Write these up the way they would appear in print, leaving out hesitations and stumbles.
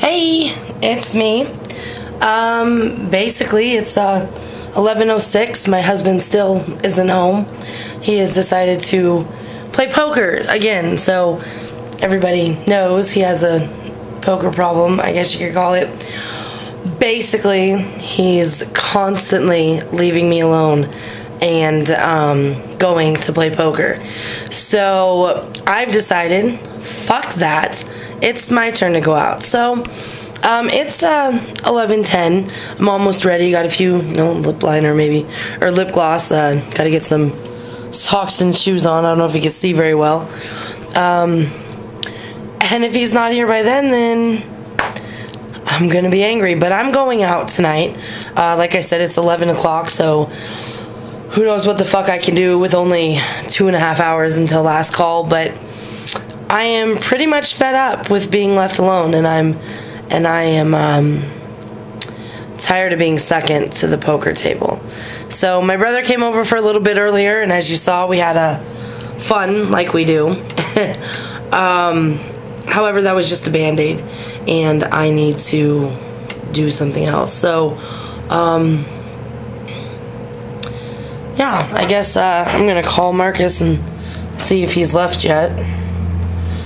Hey, it's me. Basically, it's 11:06. My husband still isn't home. He has decided to play poker again. So everybody knows he has a poker problem, I guess you could call it. Basically, he's constantly leaving me alone and going to play poker. So I've decided, fuck that. It's my turn to go out. So it's 11:10. I'm almost ready. Got a few, lip liner maybe, or lip gloss. Got to get some socks and shoes on. I don't know if you can see very well. And if he's not here by then I'm gonna be angry. But I'm going out tonight. Like I said, it's 11 o'clock, so who knows what the fuck I can do with only 2.5 hours until last call. But I am pretty much fed up with being left alone, and I am tired of being second to the poker table. So my brother came over for a little bit earlier, and as you saw, we had a fun like we do. However, that was just a band-aid, and I need to do something else. So yeah, I guess I'm gonna call Marcus and see if he's left yet,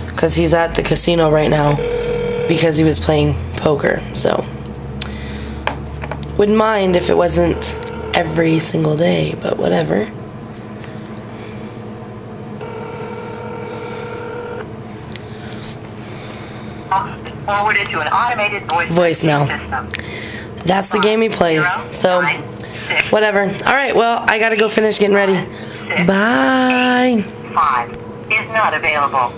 because he's at the casino right now because he was playing poker. So wouldn't mind if it wasn't every single day, but whatever. Forwarded to an automated voicemail system. That's the game he plays. So whatever. Alright, well, I gotta go finish getting ready. Bye. 5 is not available.